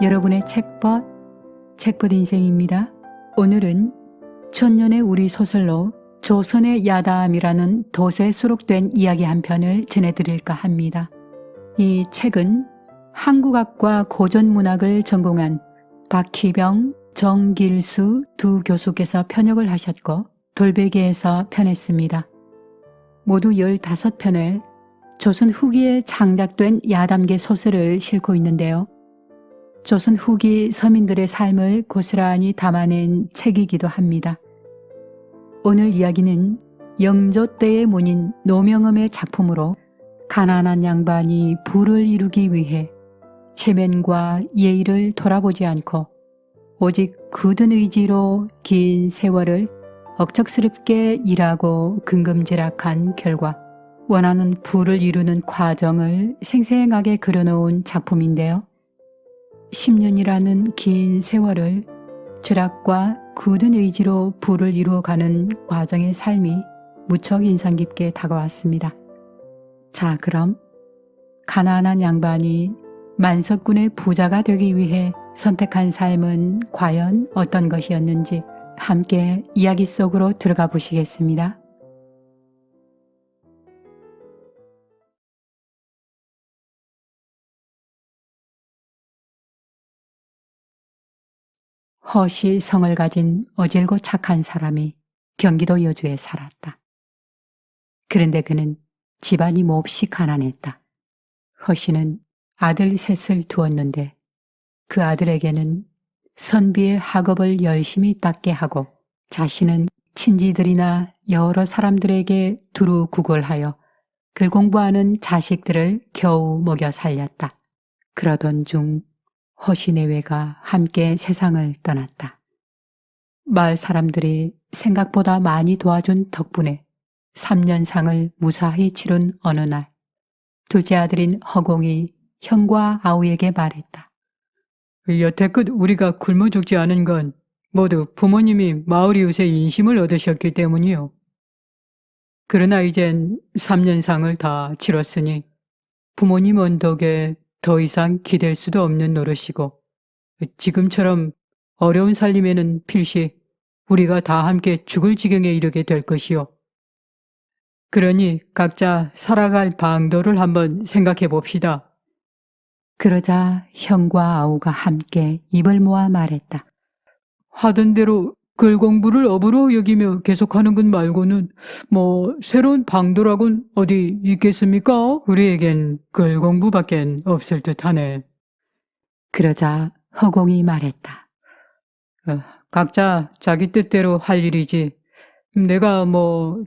여러분의 책벗 인생입니다. 오늘은 천년의 우리 소설로 조선의 야담이라는 도서에 수록된 이야기 한 편을 전해드릴까 합니다. 이 책은 한국학과 고전문학을 전공한 박희병, 정길수 두 교수께서 편역을 하셨고 돌베개에서 편했습니다. 모두 15편의 조선 후기에 창작된 야담계 소설을 싣고 있는데요. 조선 후기 서민들의 삶을 고스란히 담아낸 책이기도 합니다. 오늘 이야기는 영조 때의 문인 노명음의 작품으로 가난한 양반이 부를 이루기 위해 체면과 예의를 돌아보지 않고 오직 굳은 의지로 긴 세월을 억척스럽게 일하고 근금질약한 결과 원하는 부를 이루는 과정을 생생하게 그려놓은 작품인데요. 10년이라는 긴 세월을 철학과 굳은 의지로 부를 이루어가는 과정의 삶이 무척 인상 깊게 다가왔습니다. 자, 그럼 가난한 양반이 만석군의 부자가 되기 위해 선택한 삶은 과연 어떤 것이었는지 함께 이야기 속으로 들어가 보시겠습니다. 허씨 성을 가진 어질고 착한 사람이 경기도 여주에 살았다. 그런데 그는 집안이 몹시 가난했다. 허씨는 아들 셋을 두었는데 그 아들에게는 선비의 학업을 열심히 닦게 하고 자신은 친지들이나 여러 사람들에게 두루 구걸하여 글 공부하는 자식들을 겨우 먹여 살렸다. 그러던 중 허씨 내외가 함께 세상을 떠났다. 마을 사람들이 생각보다 많이 도와준 덕분에 3년상을 무사히 치른 어느 날 둘째 아들인 허공이 형과 아우에게 말했다. 여태껏 우리가 굶어 죽지 않은 건 모두 부모님이 마을 이웃의 인심을 얻으셨기 때문이요. 그러나 이젠 3년상을 다 치렀으니 부모님 언덕에 더 이상 기댈 수도 없는 노릇이고 지금처럼 어려운 살림에는 필시 우리가 다 함께 죽을 지경에 이르게 될 것이요. 그러니 각자 살아갈 방도를 한번 생각해 봅시다. 그러자 형과 아우가 함께 입을 모아 말했다. 하던 대로 글 공부를 업으로 여기며 계속하는 것 말고는 새로운 방도라곤 어디 있겠습니까? 우리에겐 글 공부밖엔 없을 듯하네. 그러자 허공이 말했다. 각자 자기 뜻대로 할 일이지 내가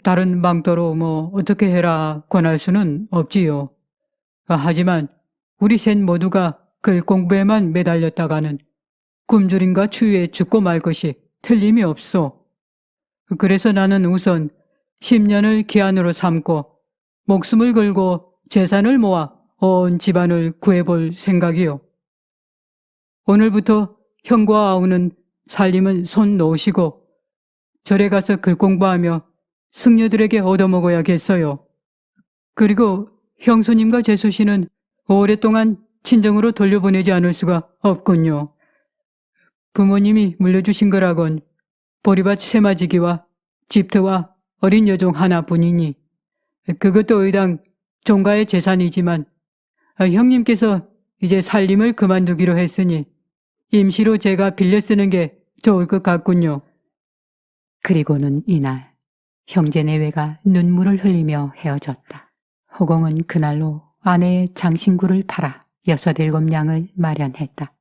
다른 방도로 어떻게 해라 권할 수는 없지요. 하지만 우리 셋 모두가 글 공부에만 매달렸다가는 굶주림과 추위에 죽고 말 것이 틀림이 없소. 그래서 나는 우선 10년을 기한으로 삼고 목숨을 걸고 재산을 모아 온 집안을 구해볼 생각이요. 오늘부터 형과 아우는 살림은 손 놓으시고 절에 가서 글 공부하며 승려들에게 얻어먹어야겠어요. 그리고 형수님과 제수씨는 오랫동안 친정으로 돌려보내지 않을 수가 없군요. 부모님이 물려주신 거라곤 보리밭 세마지기와 집터와 어린 여종 하나뿐이니 그것도 의당 종가의 재산이지만 형님께서 이제 살림을 그만두기로 했으니 임시로 제가 빌려 쓰는 게 좋을 것 같군요. 그리고는 이날 형제 내외가 눈물을 흘리며 헤어졌다. 허공은 그날로 아내의 장신구를 팔아 6-7냥을 마련했다.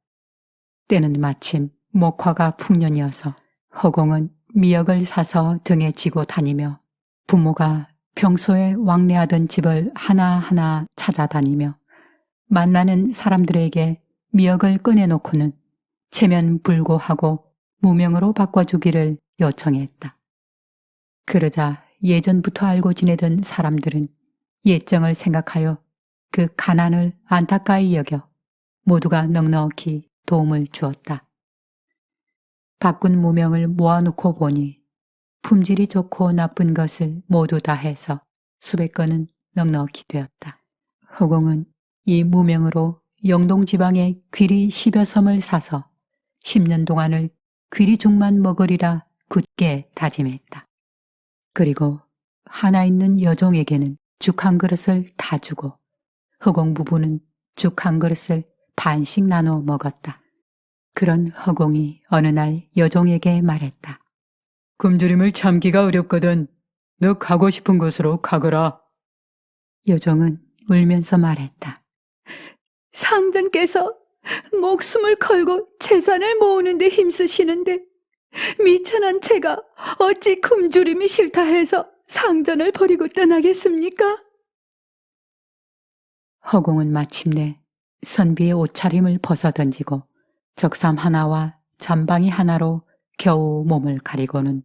때는 마침 목화가 풍년이어서 허공은 미역을 사서 등에 지고 다니며 부모가 평소에 왕래하던 집을 하나하나 찾아다니며 만나는 사람들에게 미역을 꺼내놓고는 체면불고하고 무명으로 바꿔주기를 요청했다. 그러자 예전부터 알고 지내던 사람들은 예정을 생각하여 그 가난을 안타까이 여겨 모두가 넉넉히 도움을 주었다. 바꾼 무명을 모아놓고 보니 품질이 좋고 나쁜 것을 모두 다 해서 수백 건은 넉넉히 되었다. 허공은 이 무명으로 영동 지방에 귀리 10여 섬을 사서 10년 동안을 귀리죽만 먹으리라 굳게 다짐했다. 그리고 하나 있는 여종에게는 죽 한 그릇을 다 주고 허공 부부는 죽 한 그릇을 반씩 나눠 먹었다. 그런 허공이 어느 날 여종에게 말했다. 굶주림을 참기가 어렵거든. 너 가고 싶은 곳으로 가거라. 여종은 울면서 말했다. 상전께서 목숨을 걸고 재산을 모으는 데 힘쓰시는데 미천한 제가 어찌 굶주림이 싫다 해서 상전을 버리고 떠나겠습니까? 허공은 마침내 선비의 옷차림을 벗어던지고 적삼 하나와 잠방이 하나로 겨우 몸을 가리고는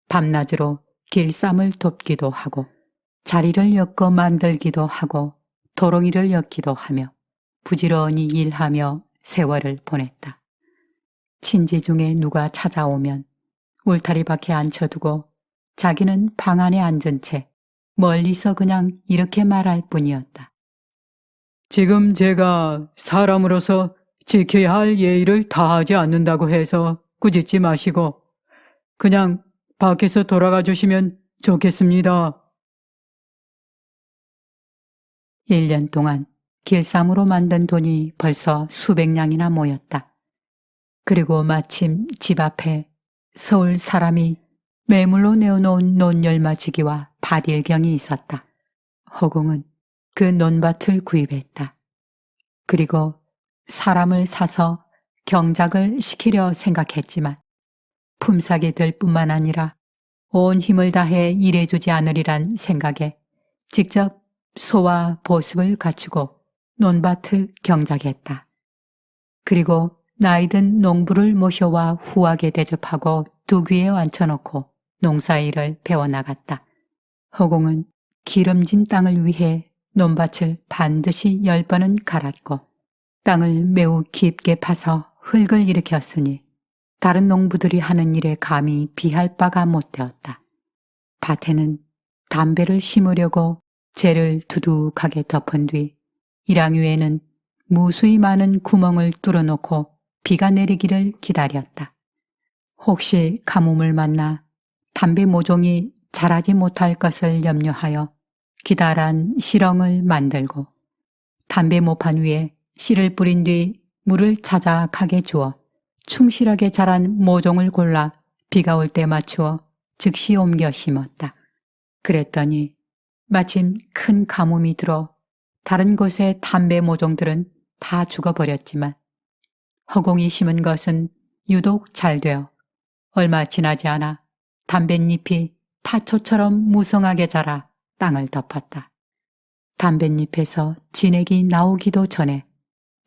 밤낮으로 길쌈을 돕기도 하고 자리를 엮어 만들기도 하고 도롱이를 엮기도 하며 부지런히 일하며 세월을 보냈다. 친지 중에 누가 찾아오면 울타리 밖에 앉혀두고 자기는 방 안에 앉은 채 멀리서 그냥 이렇게 말할 뿐이었다. 지금 제가 사람으로서 지켜야 할 예의를 다하지 않는다고 해서 꾸짖지 마시고 그냥 밖에서 돌아가 주시면 좋겠습니다. 1년 동안 길쌈으로 만든 돈이 벌써 수백 냥이나 모였다. 그리고 마침 집 앞에 서울 사람이 매물로 내어놓은 논열마지기와 밭일경이 있었다. 허공은 그 논밭을 구입했다. 그리고 사람을 사서 경작을 시키려 생각했지만 품삯이 들 뿐만 아니라 온 힘을 다해 일해주지 않으리란 생각에 직접 소와 보습을 갖추고 논밭을 경작했다. 그리고 나이든 농부를 모셔와 후하게 대접하고 두 귀에 앉혀놓고 농사일을 배워나갔다. 허공은 기름진 땅을 위해 논밭을 반드시 10번은 갈았고 땅을 매우 깊게 파서 흙을 일으켰으니 다른 농부들이 하는 일에 감히 비할 바가 못 되었다. 밭에는 담배를 심으려고 재를 두둑하게 덮은 뒤 일항 위에는 무수히 많은 구멍을 뚫어놓고 비가 내리기를 기다렸다. 혹시 가뭄을 만나 담배 모종이 자라지 못할 것을 염려하여 기다란 시렁을 만들고 담배 모판 위에 씨를 뿌린 뒤 물을 자작하게 주어 충실하게 자란 모종을 골라 비가 올 때 맞추어 즉시 옮겨 심었다. 그랬더니 마침 큰 가뭄이 들어 다른 곳의 담배 모종들은 다 죽어버렸지만 허공이 심은 것은 유독 잘 되어 얼마 지나지 않아 담뱃잎이 파초처럼 무성하게 자라 땅을 덮었다. 담뱃잎에서 진액이 나오기도 전에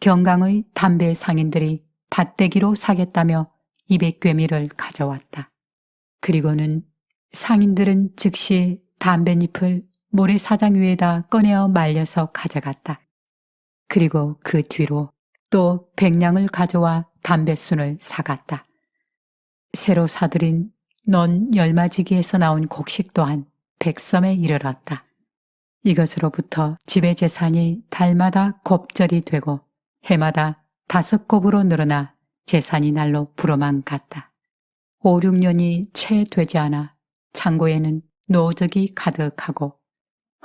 경강의 담배 상인들이 밭대기로 사겠다며 200괴미를 가져왔다. 그리고는 상인들은 즉시 담뱃잎을 모래사장 위에다 꺼내어 말려서 가져갔다. 그리고 그 뒤로 또 100냥을 가져와 담뱃순을 사갔다. 새로 사들인 논 열마지기에서 나온 곡식 또한 100섬에 이르렀다. 이것으로부터 집의 재산이 달마다 곱절이 되고 해마다 5곱으로 늘어나 재산이 날로 불어만 갔다. 5, 6년이 채 되지 않아 창고에는 노적이 가득하고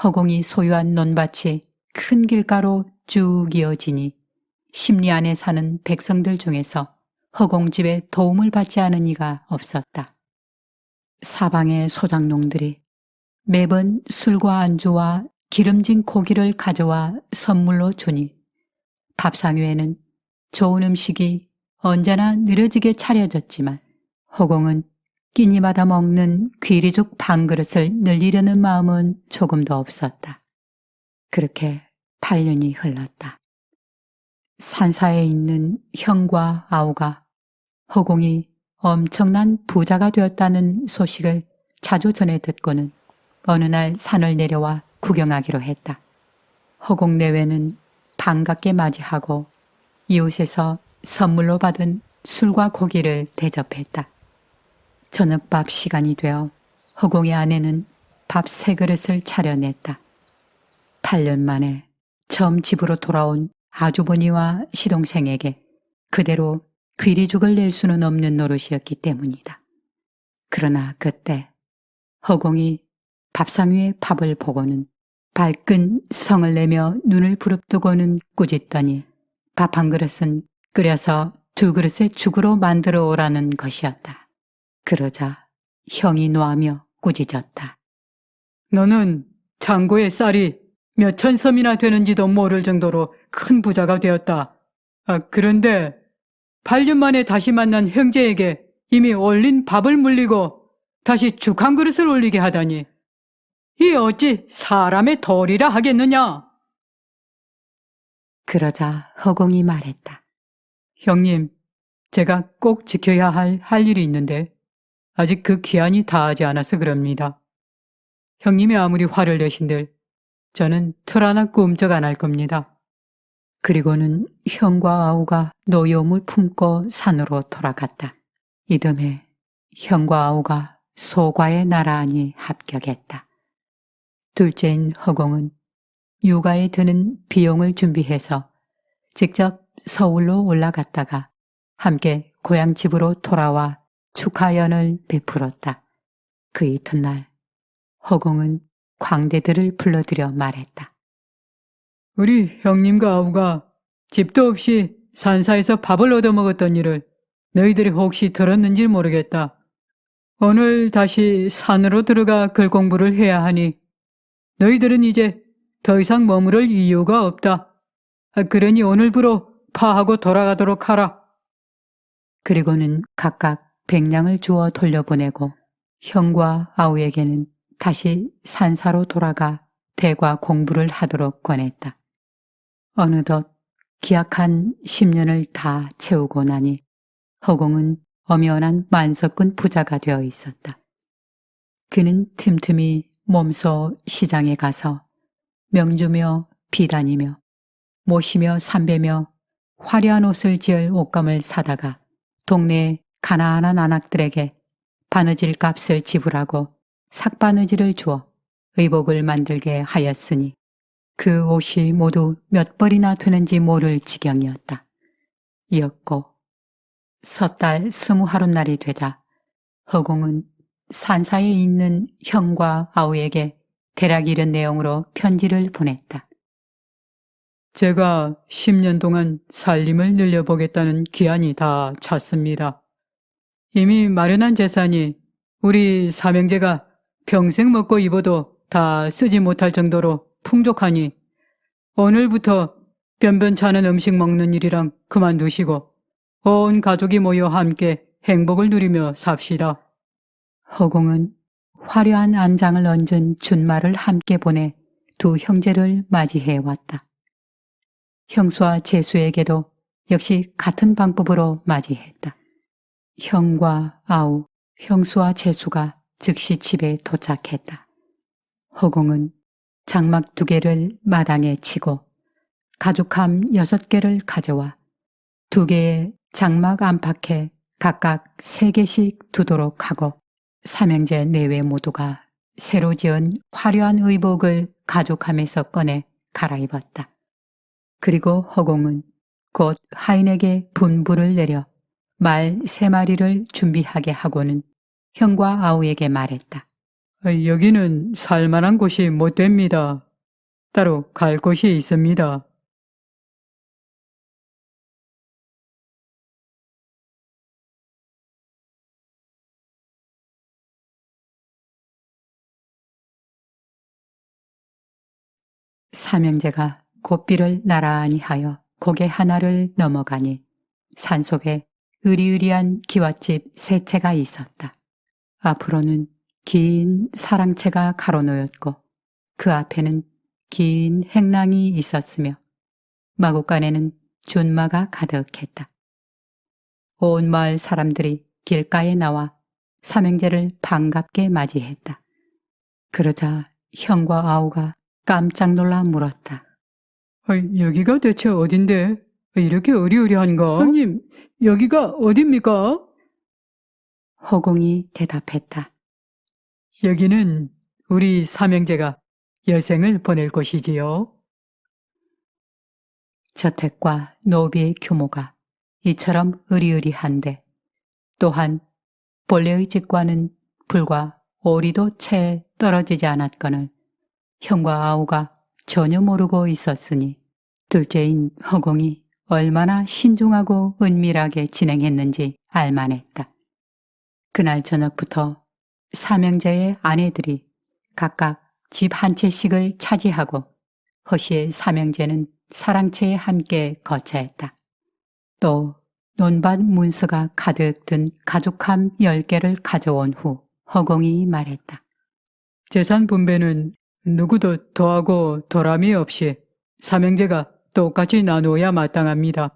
허공이 소유한 논밭이 큰 길가로 쭉 이어지니 십리 안에 사는 백성들 중에서 허공집에 도움을 받지 않은 이가 없었다. 사방의 소장농들이 매번 술과 안주와 기름진 고기를 가져와 선물로 주니 밥상 위에는 좋은 음식이 언제나 느려지게 차려졌지만 허공은 끼니마다 먹는 귀리죽 반 그릇을 늘리려는 마음은 조금도 없었다. 그렇게 8년이 흘렀다. 산사에 있는 형과 아우가 허공이 엄청난 부자가 되었다는 소식을 자주 전해 듣고는 어느 날 산을 내려와 구경하기로 했다. 허공 내외는 반갑게 맞이하고 이웃에서 선물로 받은 술과 고기를 대접했다. 저녁밥 시간이 되어 허공의 아내는 밥 3그릇을 차려냈다. 8년 만에 처음 집으로 돌아온 아주버니와 시동생에게 그대로 귀리죽을 낼 수는 없는 노릇이었기 때문이다. 그러나 그때 허공이 밥상 위에 밥을 보고는 발끈 성을 내며 눈을 부릅뜨고는 꾸짖더니 밥 한 그릇은 끓여서 2그릇의 죽으로 만들어 오라는 것이었다. 그러자 형이 노하며 꾸짖었다. 너는 창고에 쌀이 몇천 섬이나 되는지도 모를 정도로 큰 부자가 되었다. 그런데 8년 만에 다시 만난 형제에게 이미 올린 밥을 물리고 다시 죽 한 그릇을 올리게 하다니 이 어찌 사람의 도리라 하겠느냐? 그러자 허공이 말했다. 형님, 제가 꼭 지켜야 할 일이 있는데 아직 그 기한이 다하지 않아서 그럽니다. 형님이 아무리 화를 내신들 저는 틀 하나 꿈쩍 안 할 겁니다. 그리고는 형과 아우가 노여움을 품고 산으로 돌아갔다. 이듬해 형과 아우가 소과에 나란히 합격했다. 둘째인 허공은 육아에 드는 비용을 준비해서 직접 서울로 올라갔다가 함께 고향 집으로 돌아와 축하연을 베풀었다. 그 이튿날 허공은 광대들을 불러들여 말했다. 우리 형님과 아우가 집도 없이 산사에서 밥을 얻어먹었던 일을 너희들이 혹시 들었는지 모르겠다. 오늘 다시 산으로 들어가 글 공부를 해야 하니 너희들은 이제 더 이상 머무를 이유가 없다. 그러니 오늘부로 파하고 돌아가도록 하라. 그리고는 각각 100냥을 주어 돌려보내고 형과 아우에게는 다시 산사로 돌아가 대과 공부를 하도록 권했다. 어느덧 기약한 10년을 다 채우고 나니 허공은 엄연한 만석군 부자가 되어 있었다. 그는 틈틈이 몸소 시장에 가서 명주며 비단이며 모시며 삼배며 화려한 옷을 지을 옷감을 사다가 동네 가난한 안악들에게 바느질 값을 지불하고 삭바느질을 주어 의복을 만들게 하였으니 그 옷이 모두 몇 벌이나 드는지 모를 지경이었다. 이었고 섣달 20하룻날이 되자 허공은 산사에 있는 형과 아우에게 대략 이런 내용으로 편지를 보냈다. 제가 10년 동안 살림을 늘려보겠다는 기한이 다 찼습니다. 이미 마련한 재산이 우리 삼형제가 평생 먹고 입어도 다 쓰지 못할 정도로 풍족하니 오늘부터 변변찮은 음식 먹는 일이랑 그만두시고 온 가족이 모여 함께 행복을 누리며 삽시다. 허공은 화려한 안장을 얹은 준말을 함께 보내 두 형제를 맞이해왔다. 형수와 제수에게도 역시 같은 방법으로 맞이했다. 형과 아우, 형수와 제수가 즉시 집에 도착했다. 허공은 장막 2개를 마당에 치고 가죽함 6개를 가져와 2개의 장막 안팎에 각각 3개씩 두도록 하고 삼형제 내외 모두가 새로 지은 화려한 의복을 가죽함에서 꺼내 갈아입었다. 그리고 허공은 곧 하인에게 분부를 내려 말 3마리를 준비하게 하고는 형과 아우에게 말했다. 여기는 살만한 곳이 못 됩니다. 따로 갈 곳이 있습니다. 삼형제가 고삐를 나란히 하여 고개 하나를 넘어가니 산속에 으리으리한 기와집 3채가 있었다. 앞으로는 긴 사랑채가 가로놓였고 그 앞에는 긴 행랑이 있었으며 마구간에는 준마가 가득했다. 온 마을 사람들이 길가에 나와 삼형제를 반갑게 맞이했다. 그러자 형과 아우가 깜짝 놀라 물었다. 여기가 대체 어딘데? 이렇게 으리으리한가? 형님, 여기가 어딥니까? 허공이 대답했다. 여기는 우리 삼형제가 여생을 보낼 곳이지요. 저택과 노비의 규모가 이처럼 으리으리한데 또한 본래의 집과는 불과 오리도 채 떨어지지 않았거늘 형과 아우가 전혀 모르고 있었으니 둘째인 허공이 얼마나 신중하고 은밀하게 진행했는지 알만했다. 그날 저녁부터 삼형제의 아내들이 각각 집 한 채씩을 차지하고 허씨의 삼형제는 사랑채에 함께 거처했다. 또 논밭 문수가 가득 든 가죽함 10개를 가져온 후 허공이 말했다. 재산 분배는 누구도 더하고 덜함이 없이 삼형제가 똑같이 나누어야 마땅합니다.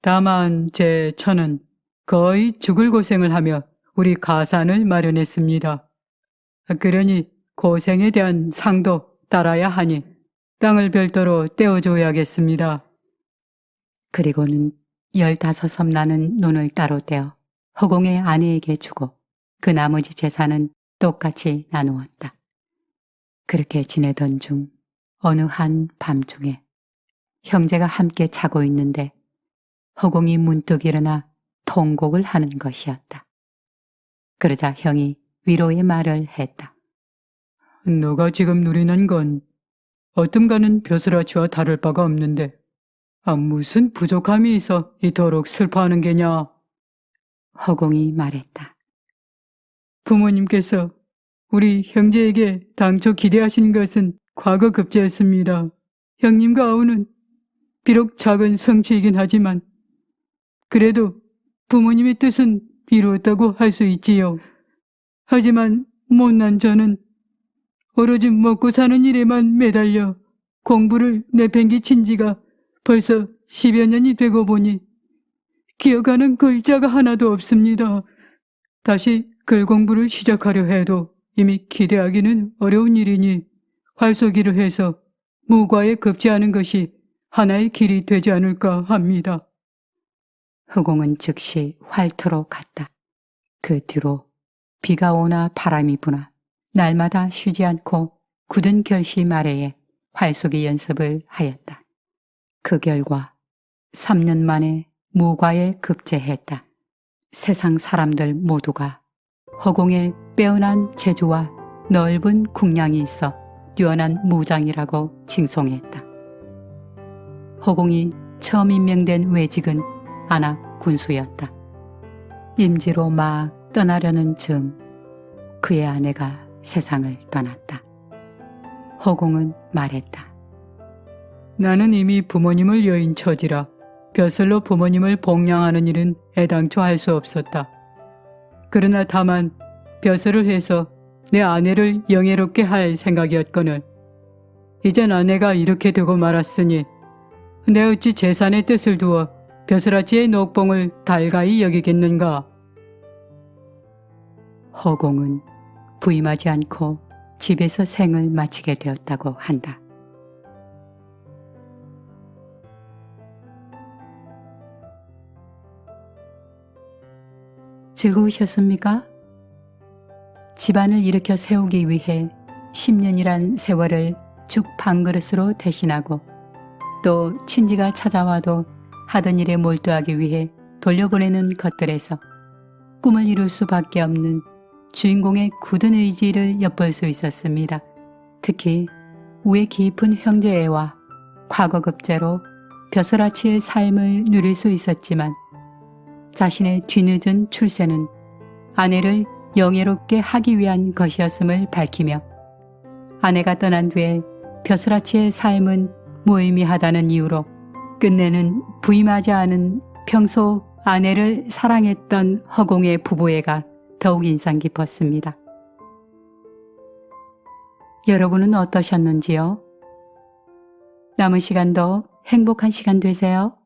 다만 제 처는 거의 죽을 고생을 하며 우리 가산을 마련했습니다. 그러니 고생에 대한 상도 따라야 하니 땅을 별도로 떼어줘야겠습니다. 그리고는 15섬 나는 논을 따로 떼어 허공의 아내에게 주고 그 나머지 재산은 똑같이 나누었다. 그렇게 지내던 중 어느 한 밤중에 형제가 함께 자고 있는데 허공이 문득 일어나 통곡을 하는 것이었다. 그러자 형이 위로의 말을 했다. 너가 지금 누리는 건 어떤가는 벼슬아치와 다를 바가 없는데 무슨 부족함이 있어 이토록 슬퍼하는 게냐? 허공이 말했다. 부모님께서 우리 형제에게 당초 기대하신 것은 과거 급제였습니다. 형님과 아우는 비록 작은 성취이긴 하지만 그래도 부모님의 뜻은 이루었다고 할 수 있지요. 하지만 못난 저는 오로지 먹고 사는 일에만 매달려 공부를 내팽개친 지가 벌써 10여 년이 되고 보니 기억하는 글자가 하나도 없습니다. 다시 글 공부를 시작하려 해도 이미 기대하기는 어려운 일이니 활쏘기를 해서 무과에 급제하는 것이 하나의 길이 되지 않을까 합니다. 허공은 즉시 활터로 갔다. 그 뒤로 비가 오나 바람이 부나 날마다 쉬지 않고 굳은 결심 아래에 활쏘기 연습을 하였다. 그 결과 3년 만에 무과에 급제했다. 세상 사람들 모두가 허공에 빼어난 재주와 넓은 궁량이 있어 뛰어난 무장이라고 칭송했다. 허공이 처음 임명된 외직은 안악 군수였다. 임지로 막 떠나려는 즈음 그의 아내가 세상을 떠났다. 허공은 말했다. 나는 이미 부모님을 여인 처지라 벼슬로 부모님을 복양하는 일은 애당초 할 수 없었다. 그러나 다만 벼슬을 해서 내 아내를 영예롭게 할 생각이었거늘 이젠 아내가 이렇게 되고 말았으니 내 어찌 재산의 뜻을 두어 벼슬아치의 녹봉을 달가히 여기겠는가. 허공은 부임하지 않고 집에서 생을 마치게 되었다고 한다. 즐거우셨습니까? 집안을 일으켜 세우기 위해 10년이란 세월을 죽 반 그릇으로 대신하고 또 친지가 찾아와도 하던 일에 몰두하기 위해 돌려보내는 것들에서 꿈을 이룰 수밖에 없는 주인공의 굳은 의지를 엿볼 수 있었습니다. 특히 우애 깊은 형제애와 과거 급제로 벼슬아치의 삶을 누릴 수 있었지만 자신의 뒤늦은 출세는 아내를 영예롭게 하기 위한 것이었음을 밝히며 아내가 떠난 뒤에 벼슬아치의 삶은 무의미하다는 이유로 끝내는 부임하지 않은 평소 아내를 사랑했던 허공의 부부애가 더욱 인상 깊었습니다. 여러분은 어떠셨는지요? 남은 시간도 행복한 시간 되세요.